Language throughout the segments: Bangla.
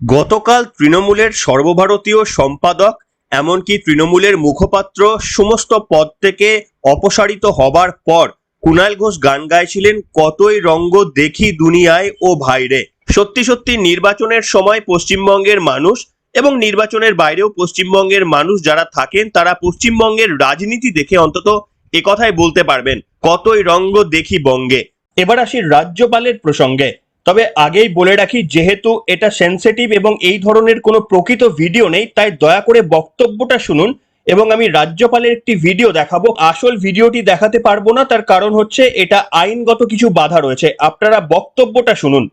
গতকাল তৃণমূলের সর্বভারতীয় সম্পাদক এমনকি তৃণমূলের মুখপাত্র সমস্ত পদ থেকে অপসারিত হবার পর কুণাল ঘোষ গান গাইছিলেন, কতই রঙ্গ দেখি দুনিয়ায় ও ভাইরে। সত্যি সত্যি নির্বাচনের সময় পশ্চিমবঙ্গের মানুষ এবং নির্বাচনের বাইরেও পশ্চিমবঙ্গের মানুষ যারা থাকেন তারা পশ্চিমবঙ্গের রাজনীতি দেখে অন্তত একথাই বলতে পারবেন, কতই রঙ্গ দেখি বঙ্গে। এবার আসি রাজ্যপালের প্রসঙ্গে। তবে আগেই বলে রাখি, যেহেতু এটা সেনসিটিভ এবং এই ধরনের কোনো প্রকৃত ভিডিও নেই, তাই দয়া করে বক্তব্যটা শুনুন। এবং আমি রাজ্যপালের একটি ভিডিও দেখাবো, আসল ভিডিওটি দেখাতে পারবো না, তার কারণ হচ্ছে এটা আইনগত কিছু বাধা রয়েছে। আপনারা বক্তব্যটা শুনুন।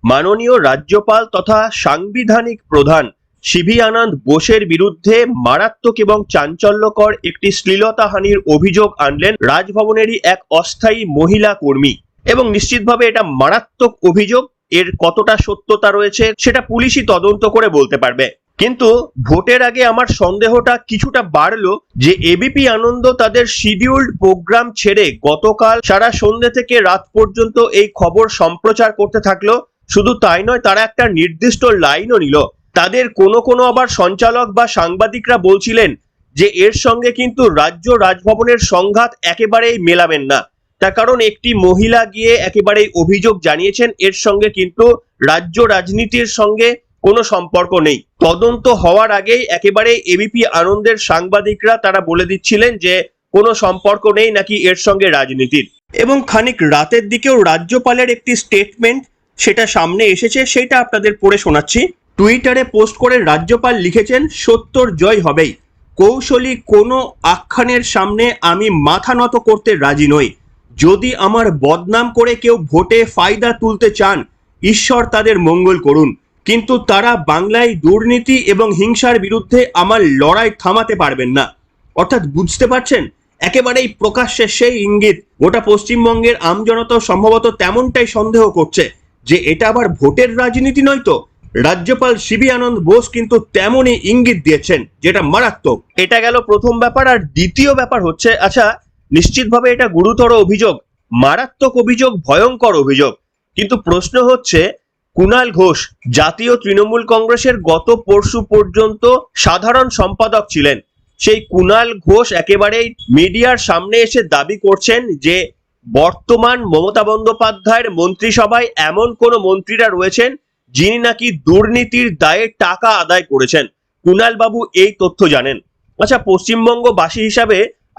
মাননীয় রাজ্যপাল তথা সাংবিধানিক প্রধান সিভি আনন্দ বোসের বিরুদ্ধে মারাত্মক এবং চাঞ্চল্যকর একটি শ্লীলতাহানির অভিযোগ আনলেন রাজভবনেরই এক অস্থায়ী মহিলা কর্মী। এবং নিশ্চিতভাবে এটা মারাত্মক অভিযোগ, এর কতটা সত্যতা রয়েছে সেটা পুলিশই তদন্ত করে বলতে পারবে। কিন্তু ভোটের আগে আমার সন্দেহটা কিছুটা বাড়লো যে এবিপি আনন্দ তাদের শিডিউলড প্রোগ্রাম ছেড়ে গতকাল সারা সন্ধ্যে থেকে রাত পর্যন্ত এই খবর সম্প্রচার করতে থাকলো। শুধু তাই নয়, তারা একটা নির্দিষ্ট লাইনও নিল। তাদের কোনো আবার সঞ্চালক বা সাংবাদিকরা বলছিলেন যে এর সঙ্গে কিন্তু রাজ্য রাজভবনের সংঘাত একেবারেই মেলাবেন না। তার কারণ একটি মহিলা গিয়ে একেবারেই অভিযোগ জানিয়েছেন, এর সঙ্গে কিন্তু রাজ্য রাজনীতির সঙ্গে কোনো সম্পর্ক নেই। তদন্ত হওয়ার আগেই একেবারে এবিপি আনন্দের সাংবাদিকরা তারা বলে দিচ্ছিলেন যে কোনো সম্পর্ক নেই নাকি এর সঙ্গে রাজনীতির। এবং খানিক রাতের দিকেও রাজ্যপালের একটি স্টেটমেন্ট সেটা সামনে এসেছে, সেটা আপনাদের পড়ে শোনাচ্ছি। টুইটারে পোস্ট করে রাজ্যপাল লিখেছেন, সত্যর জয় হবেই। কৌশলী কোনো আখ্যানের সামনে আমি মাথা নত করতে রাজি নই। যদি আমার বদনাম করে কেউ ভোটে ফায়দা তুলতে চান, ঈশ্বর তাদের মঙ্গল করুন, কিন্তু তারা বাংলায় দুর্নীতি এবং হিংসার বিরুদ্ধে আমার লড়াই থামাতে পারবেন না। অর্থাৎ বুঝতে পারছেন, একেবারেই প্রকাশ্যে সেই ইঙ্গিত। গোটা পশ্চিমবঙ্গের আমজনতা সম্ভবত তেমনটাই সন্দেহ করছে যে এটা আবার ভোটের রাজনীতি নয় তো। রাজ্যপাল সিভি আনন্দ বোস কিন্তু তেমনই ইঙ্গিত দিয়েছেন, যেটা মারাত্মক। এটা গেল প্রথম ব্যাপার। আর দ্বিতীয় ব্যাপার হচ্ছে, আচ্ছা নিশ্চিতভাবে এটা গুরুতর অভিযোগ, মারাত্মক অভিযোগ, ভয়ঙ্কর অভিযোগ। কিন্তু প্রশ্ন হচ্ছে, কুণাল ঘোষ জাতীয় তৃণমূল কংগ্রেসের গত পরশু পর্যন্ত সাধারণ সম্পাদক ছিলেন। সেই কুণাল ঘোষ একেবারেই মিডিয়ার সামনে এসে দাবি করছেন যে বর্তমান মমতা বন্দ্যোপাধ্যায়ের মন্ত্রিসভায় এমন কোন মন্ত্রীরা রয়েছেন যিনি নাকি দুর্নীতির দায়ে টাকা আদায় করেছেন। কুণাল বাবু এই তথ্য জানেন। আচ্ছা, পশ্চিমবঙ্গবাসী হিসাবে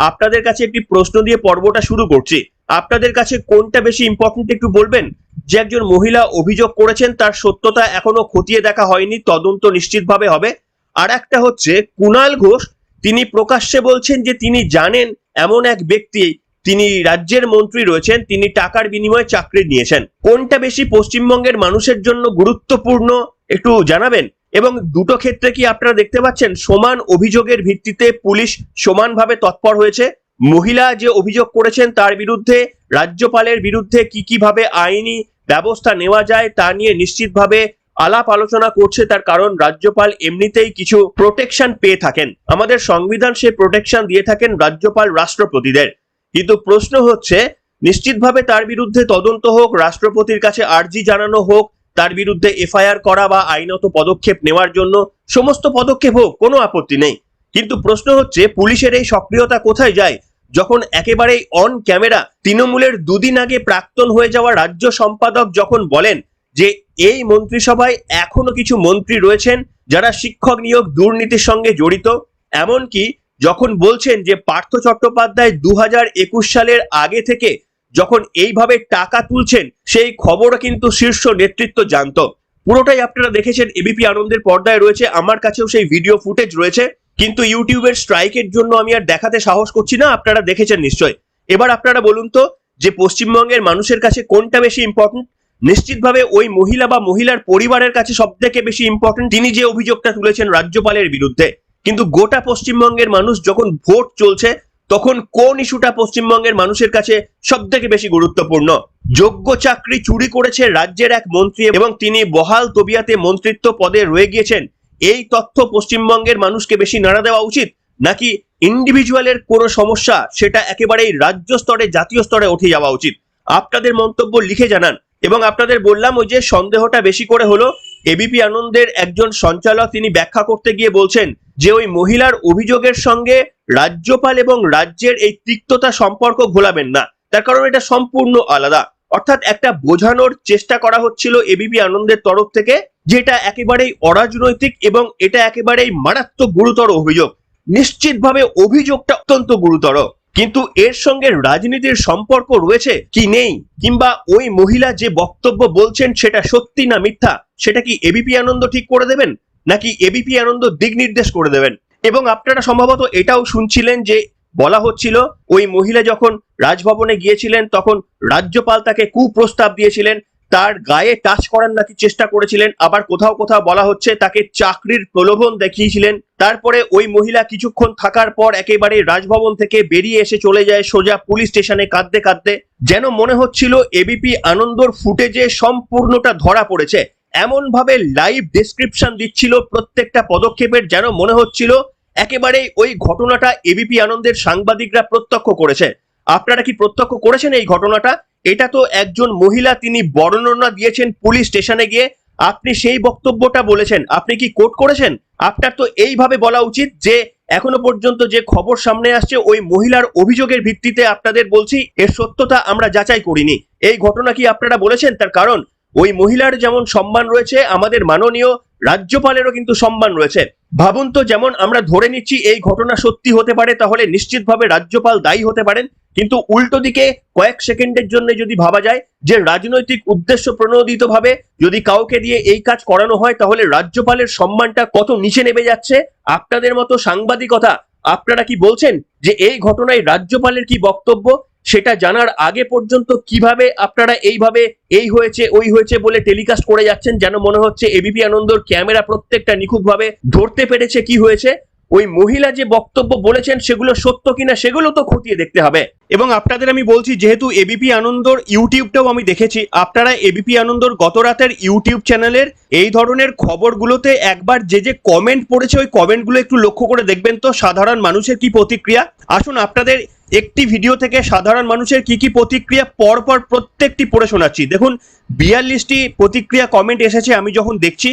আপনাদের কাছে একটি প্রশ্ন দিয়ে পর্বটা শুরু করছি। আপনাদের কাছে কোনটা বেশি ইম্পর্টেন্ট একটু বলবেন? যে একজন মহিলা অভিযোগ করেছেন তার সত্যতা এখনো খতিয়ে দেখা হয়নি, তদন্ত নিশ্চিতভাবে হবে। আর একটা হচ্ছে কুণাল ঘোষ, তিনি প্রকাশ্যে বলছেন যে তিনি জানেন এমন এক ব্যক্তি, তিনি রাজ্যের মন্ত্রী রয়েছেন, তিনি টাকার বিনিময়ে চাকরি নিয়েছেন। কোনটা বেশি পশ্চিমবঙ্গের মানুষের জন্য গুরুত্বপূর্ণ একটু জানাবেন। এবং দুটো ক্ষেত্রে কি আপনারা দেখতে পাচ্ছেন সমান অভিযোগের ভিত্তিতে পুলিশ সমানভাবে তৎপর হয়েছে? মহিলা যে অভিযোগ করেছেন তার বিরুদ্ধে রাজ্যপালের বিরুদ্ধে কিভাবে আইনি ব্যবস্থা নেওয়া যায় তা নিয়ে নিশ্চিতভাবে আলাপ আলোচনা করছে। তার কারণ রাজ্যপাল এমনিতেই কিছু প্রোটেকশন পেয়ে থাকেন, আমাদের সংবিধান সে প্রোটেকশন দিয়ে থাকেন রাজ্যপাল রাষ্ট্রপতিদের। কিন্তু প্রশ্ন হচ্ছে, নিশ্চিতভাবে তার বিরুদ্ধে তদন্ত হোক, রাষ্ট্রপতির কাছে আর্জি জানানো হোক, তার বিরুদ্ধে এফআইআর করা বা আইনত পদক্ষেপ নেওয়ার জন্য সমস্ত পদক্ষেপ হোক, কোনো আপত্তি নেই। কিন্তু প্রশ্ন হচ্ছে, পুলিশের এই সক্রিয়তা কোথায় যায় যখন একেবারেই অন ক্যামেরা তৃণমূলের দুদিন আগে প্রাক্তন হয়ে যাওয়া রাজ্য সম্পাদক যখন বলেন যে এই মন্ত্রিসভায় এখনো কিছু মন্ত্রী রয়েছেন যারা শিক্ষক নিয়োগ দুর্নীতির সঙ্গে জড়িত। এমনকি যখন বলছেন যে পার্থ চট্টোপাধ্যায় 2021 সালের আগে থেকে যখন এইভাবে টাকা তুলছেন সেই খবরও কিন্তু শীর্ষ নেতৃত্ব জানতো। পুরোটাই আপনারা দেখেছেন, এবিপি আনন্দের পর্দায় রয়েছে, আমার কাছেও সেই ভিডিও ফুটেজ রয়েছে। কিন্তু ইউটিউবের স্ট্রাইকের জন্য আমি আর দেখাতে সাহস করছি না, আপনারা দেখেছেন নিশ্চয়। এবার আপনারা বলুন তো যে পশ্চিমবঙ্গের মানুষের কাছে কোনটা বেশি ইম্পর্টেন্ট? নিশ্চিতভাবে ওই মহিলা বা মহিলার পরিবারের কাছে সব থেকে বেশি ইম্পর্টেন্ট তিনি যে অভিযোগটা তুলেছেন রাজ্যপালের বিরুদ্ধে। কিন্তু গোটা পশ্চিমবঙ্গের মানুষ যখন ভোট চলছে তখন কোন ইস্যুটা পশ্চিমবঙ্গের মানুষের কাছে সব থেকে বেশি গুরুত্বপূর্ণ? যোগ্য চাকরি চুরি করেছে রাজ্যের এক মন্ত্রী এবং তিনি বহাল তবিয়াতে মন্ত্রিত্ব পদে রয়ে গিয়েছেন, এই তথ্য পশ্চিমবঙ্গের মানুষকে বেশি নাড়া দেওয়া উচিত, নাকি ইন্ডিভিজুয়ালের কোনো সমস্যা সেটা একেবারেই রাজ্য স্তরে জাতীয় স্তরে উঠে যাওয়া উচিত? আপনাদের মন্তব্য লিখে জানান। এবং আপনাদের বললাম, ওই যে সন্দেহটা বেশি করে হলো এবিপি আনন্দের একজন সঞ্চালক তিনি ব্যাখ্যা করতে গিয়ে বলছেন যে ওই মহিলার অভিযোগের সঙ্গে রাজ্যপাল এবং রাজ্যের এই তিক্ততা সম্পর্ক ঘোলাবেন না, তার কারণ এটা সম্পূর্ণ আলাদা। অর্থাৎ একটা বোঝানোর চেষ্টা করা হচ্ছিল এবিপি আনন্দের তরফ থেকে, যেটা একেবারেই অরাজনৈতিক এবং এটা একেবারেই মারাত্মক গুরুতর অভিযোগ। নিশ্চিতভাবে অভিযোগটা অত্যন্ত গুরুতর, কিন্তু এর সঙ্গে রাজনীতির সম্পর্ক রয়েছে কি নেই, কিংবা ওই মহিলা যে বক্তব্য বলছেন সেটা সত্যি না মিথ্যা, সেটা কি এবিপি আনন্দ ঠিক করে দেবেন, নাকি এবিপি আনন্দ দিক নির্দেশ করে দেবেন? এবং আপনারা সম্ভবত এটাও শুনছিলেন যে বলা হচ্ছিল ওই মহিলা যখন রাজভবনে গিয়েছিলেন তখন রাজ্যপাল তাকে কুপ্রস্তাব দিয়েছিলেন, তার গায়ে টাচ করার নাকি চেষ্টা করেছিলেন, আবার কোথাও কোথাও বলা হচ্ছে তাকে চাকরির প্রলোভন দেখিয়েছিলেন। তারপরে ওই মহিলা কিছুক্ষণ থাকার পর একেবারে রাজভবন থেকে বেরিয়ে এসে চলে যায় সোজা পুলিশ স্টেশনে কাঁদতে কাঁদতে। যেন মনে হচ্ছিল এবিপি আনন্দর ফুটেজে সম্পূর্ণটা ধরা পড়েছে, এমন ভাবে লাইভ ডেসক্রিপশন দিচ্ছিল প্রত্যেকটা পদক্ষেপের, যেন মনে হচ্ছিল একেবারে ওই ঘটনাটা এবিপি আনন্দের সাংবাদিকরা প্রত্যক্ষ করেছে। আপনারা কি প্রত্যক্ষ করেছেন এই ঘটনাটা? এটা তো একজন মহিলা তিনি বর্ণনা দিয়েছেন পুলিশ স্টেশনে গিয়ে, আপনি সেই বক্তব্যটা বলেছেন, আপনি কি কোট করেছেন? আপনার তো এইভাবে বলা উচিত যে এখনো পর্যন্ত যে খবর সামনে আসছে ওই মহিলার অভিযোগের ভিত্তিতে আপনাদের বলছি এর সত্যতা আমরা যাচাই করিনি, এই ঘটনা কি আপনারা বলেছেন? তার কারণ ওই মহিলার যেমন সম্মান রয়েছে, আমাদের মাননীয় রাজ্যপালেরও কিন্তু সম্মান রয়েছে। ভাবুন তো, যেমন আমরা ধরে নিচ্ছি এই ঘটনা সত্যি হতে পারে, তাহলে নিশ্চিতভাবে রাজ্যপাল দায়ী হতে পারেন, কিন্তু উল্টো দিকে কয়েক সেকেন্ডের জন্য যদি ভাবা যায় যে রাজনৈতিক উদ্দেশ্য প্রণোদিত ভাবে যদি কাউকে দিয়ে এই কাজ করানো হয়, তাহলে রাজ্যপালের সম্মানটা কত নিচে নেমে যাচ্ছে। আপনাদের মতো সাংবাদিকতা, আপনারা কি বলছেন যে এই ঘটনায় রাজ্যপালের কি বক্তব্য সেটা জানার আগে পর্যন্ত কিভাবে আপনারা এইভাবে এই হয়েছে ওই হয়েছে বলে টেলিকাস্ট করে যাচ্ছেন, যেন মনে হচ্ছে এবিপি আনন্দর ক্যামেরা প্রত্যেকটা নিখুঁতভাবে ধরতে পেরেছে কি হয়েছে। ওই মহিলা যে বক্তব্য বলেছেন সেগুলো সত্য কিনা সেগুলো তো খতিয়ে দেখতে হবে। এবং আপনাদের আমি বলছি, যেহেতু এবিপি আনন্দর ইউটিউবটাও আমি দেখেছি, আপনারা এবিপি আনন্দর গত রাতের ইউটিউব চ্যানেলের এই ধরনের খবরগুলোতে একবার যে যে কমেন্ট পড়েছে ওই কমেন্টগুলো একটু লক্ষ্য করে দেখবেন তো সাধারণ মানুষের কি প্রতিক্রিয়া। আসুন আপনাদের একটি ভিডিও থেকে সাধারণ মানুষের কি কি প্রতিক্রিয়া পরপর প্রত্যেকটি পড়ে শোনাচ্ছি। দেখুন 42টি প্রতিক্রিয়া কমেন্ট এসেছে, আমি যখন দেখছি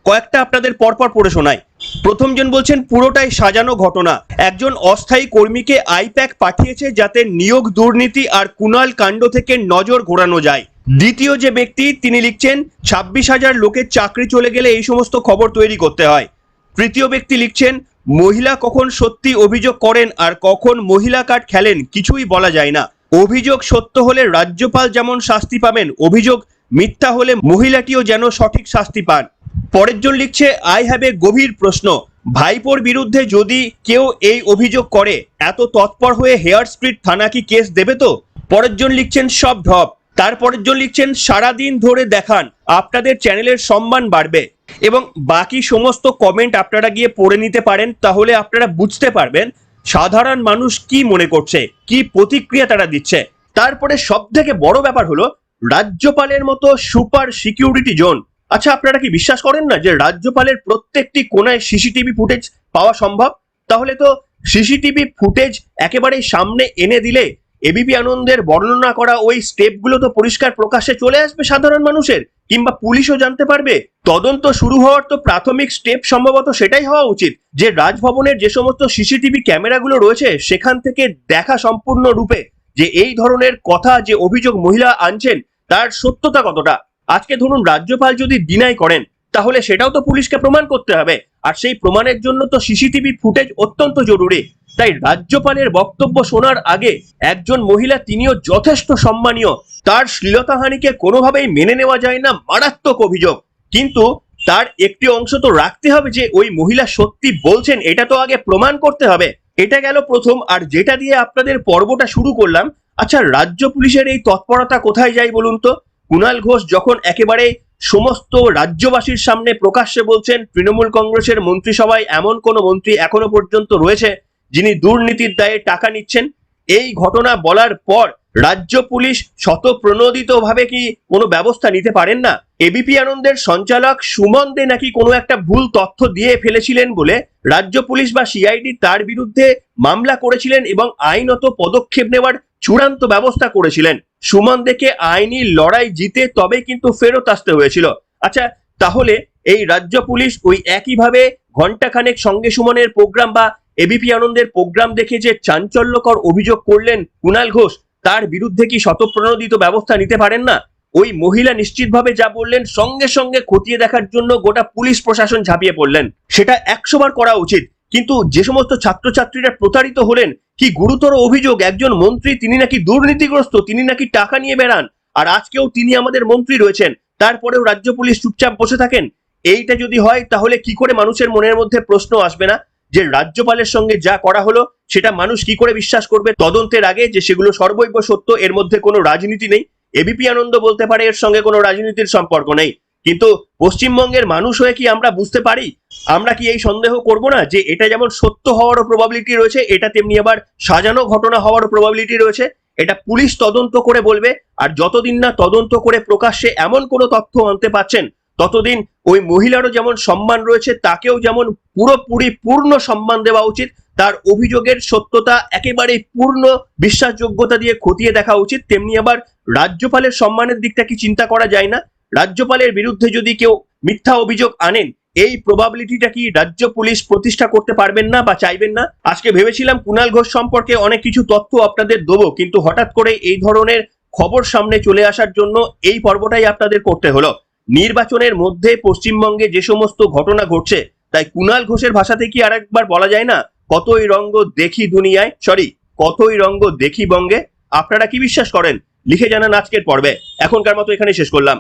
কয়েকটা আপনাদের পরপর পড়ে শোনাই। প্রথম জন বলছেন পুরোটাই সাজানো ঘটনা, একজন অস্থায়ী কর্মীকে আইপ্যাক পাঠিয়েছে যাতে নিয়োগ দুর্নীতি আর কুণাল কাণ্ড থেকে নজর ঘোরানো যায়। দ্বিতীয় যে ব্যক্তি তিনি লিখছেন 26,000 লোকের চাকরি চলে গেলে এই সমস্ত খবর তৈরি করতে হয়। তৃতীয় ব্যক্তি লিখছেন মহিলা কখন সত্যি অভিযোগ করেন আর কখন মহিলা কার্ড খেলেন কিছুই বলা যায় না, অভিযোগ সত্য হলে রাজ্যপাল যেমন শাস্তি পাবেন, অভিযোগ মিথ্যা হলে মহিলাটিও যেন সঠিক শাস্তি পান। পরের জন লিখছে আই হ্যাভ এ গভীর প্রশ্ন, ভাইপোর বিরুদ্ধে যদি কেউ এই অভিযোগ করে এত তৎপর হয়ে হেয়ার স্ট্রিট থানা কি কেস দেবে তো? পরের জন লিখছেন সব ঢপ। তারপরের জন লিখছেন সারাদিন ধরে দেখান, আপনাদের চ্যানেলের সম্মান বাড়বে। এবং বাকি সমস্ত কমেন্ট আপনারা গিয়ে পড়ে নিতে পারেন, তাহলে আপনারা বুঝতে পারবেন সাধারণ মানুষ কি মনে করছে, কি প্রতিক্রিয়া তারা দিচ্ছে। তারপরে সব থেকে বড় ব্যাপার হলো রাজ্যপালের মতো সুপার সিকিউরিটি জোন। আচ্ছা, আপনারা কি বিশ্বাস করেন না যে রাজ্যপালের প্রত্যেকটি কোণায় সিসিটিভি ফুটেজ পাওয়া সম্ভব? তাহলে তো সিসিটিভি ফুটেজ একেবারে সামনে এনে দিলে এবিপি আনন্দের বর্ণনা করা ওই স্টেপগুলো তো পরিষ্কার প্রকাশ্যে চলে আসবে সাধারণ মানুষের, কিংবা পুলিশও জানতে পারবে। তদন্ত শুরু হওয়ার তো প্রাথমিক স্টেপ সম্ভবত সেটাই হওয়া উচিত যে রাজভবনের যে সমস্ত সিসিটিভি ক্যামেরাগুলো রয়েছে সেখান থেকে দেখা সম্পূর্ণ রূপে যে এই ধরনের কথা যে অভিযোগ মহিলা আনছেন তার সত্যতা কতটা। আজকে ধরুন রাজ্যপাল যদি ডিনাই করেন তাহলে সেটাও তো পুলিশকে প্রমাণ করতে হবে, আর সেই প্রমাণের জন্য তো সিসিটিভি ফুটেজ অত্যন্ত জরুরি। তাই রাজ্যপালের বক্তব্য শোনার আগে একজন মহিলা তিনিও যথেষ্ট সম্মানীয়, তার শ্লীলতাহানিকে কোনোভাবেই মেনে নেওয়া যায় না, মারাত্মক অভিযোগ। কিন্তু তার একটি অংশ তো রাখতে হবে যে ওই মহিলা সত্যি বলছেন, এটা তো আগে প্রমাণ করতে হবে। এটা গেল প্রথম। আর যেটা দিয়ে আপনাদের পর্বটা শুরু করলাম, আচ্ছা রাজ্য পুলিশের এই তৎপরতা কোথায় যায় বলুন তো? কুণাল ঘোষ যখন একেবারে সমস্ত রাজ্যবাসীর সামনে প্রকাশ্যে বলছেন তৃণমূল কংগ্রেসের মন্ত্রিসভায় এমন কোন মন্ত্রী এখনো পর্যন্ত রয়েছে যিনি দুর্নীতির দায়ে টাকা নিচ্ছেন, এই ঘটনা বলার পর রাজ্য পুলিশ শতপ্রণোদিত ভাবে কি কোনো ব্যবস্থা নিতে পারেন না? এবিপি আনন্দের সঞ্চালক সুমন দে নাকি কোনো একটা ভুল তথ্য দিয়ে ফেলেছিলেন বলে রাজ্য পুলিশ বা সিআইডি তার বিরুদ্ধে মামলা করেছিলেন এবং আইনত পদক্ষেপ নেওয়ার চূড়ান্ত ব্যবস্থা করেছিলেন। সুমন দেকে আইনি লড়াই জিতে তবে কিন্তু ফেরত আসতে হয়েছিল। আচ্ছা, তাহলে এই রাজ্য পুলিশ ওই একইভাবে ঘন্টাখানেক সঙ্গে সুমনের প্রোগ্রাম বা এবিপি আনন্দের প্রোগ্রাম দেখে যে চাঞ্চল্যকর অভিযোগ করলেন কুণাল ঘোষ, তার বিরুদ্ধে কি স্বতঃপ্রণোদিত ব্যবস্থা নিতে পারেন না? ওই মহিলা নিশ্চিতভাবে যা বললেন সঙ্গে সঙ্গে খতিয়ে দেখার জন্য গোটা পুলিশ প্রশাসন ঝাঁপিয়ে পড়লেন। সেটা 100 বার করা উচিত। কিন্তু যে সমস্ত ছাত্রছাত্রীরা প্রতারিত হলেন, কি গুরুতর অভিযোগ, একজন মন্ত্রী তিনি নাকি দুর্নীতিগ্রস্ত, তিনি নাকি টাকা নিয়ে বেড়ান, আর আজকেও তিনি আমাদের মন্ত্রী রয়েছেন, তারপরেও রাজ্য পুলিশ চুপচাপ বসে থাকেন। এইটা যদি হয় তাহলে কি করে মানুষের মনের মধ্যে প্রশ্ন আসবে না যে রাজ্যপালের সঙ্গে যা করা হলো সেটা মানুষ কি করে বিশ্বাস করবে তদন্তের আগে যে সেগুলো সর্বৈব সত্য, এর মধ্যে কোনো রাজনীতি নেই? এবিপি আনন্দ বলতে পারে এর সঙ্গে কোনো রাজনীতির সম্পর্ক নেই, কিন্তু পশ্চিমবঙ্গের মানুষ হয়ে কি আমরা বুঝতে পারি? আমরা কি এই সন্দেহ করব না যে এটা যেমন সত্য হওয়ারও প্রবাবিলিটি রয়েছে, এটা তেমনি আবার সাজানো ঘটনা হওয়ারও প্রবাবিলিটি রয়েছে? এটা পুলিশ তদন্ত করে বলবে, আর যতদিন না তদন্ত করে প্রকাশ্যে এমন কোনো তথ্য আনতে পারছেন ততদিন ওই মহিলারও যেমন সম্মান রয়েছে, তাকেও যেমন পুরোপুরি পূর্ণ সম্মান দেওয়া উচিত। তার অভিযোগের সত্যতা একেবারে পূর্ণ বিশ্বাসযোগ্যতা দিয়ে খতিয়ে দেখা উচিত। তেমনি আবার রাজ্যপালের সম্মানের দিকটা কি চিন্তা করা যায় না? রাজ্যপালের বিরুদ্ধে যদি কেউ মিথ্যা অভিযোগ আনেন, এই প্রবাবিলিটিটা কি রাজ্য পুলিশ প্রতিষ্ঠা করতে পারবেন না বা চাইবেন না? আজকে ভেবেছিলাম কুণাল ঘোষ সম্পর্কে অনেক কিছু তথ্য আপনাদের দেবো, কিন্তু হঠাৎ করে এই ধরনের খবর সামনে চলে আসার জন্য এই পর্বটাই আপনাদের করতে হলো। নির্বাচনের মধ্যে পশ্চিমবঙ্গে যে সমস্ত ঘটনা ঘটছে, তাই কুণাল ঘোষের ভাষাতে কি আরেকবার বলা যায় না, কতই রঙ্গ দেখি দুনিয়ায়, কতই রঙ্গ দেখি বঙ্গে। আপনারা কি বিশ্বাস করেন? লিখে জানান আজকের পর্বে। এখনকার মতো এখানে শেষ করলাম।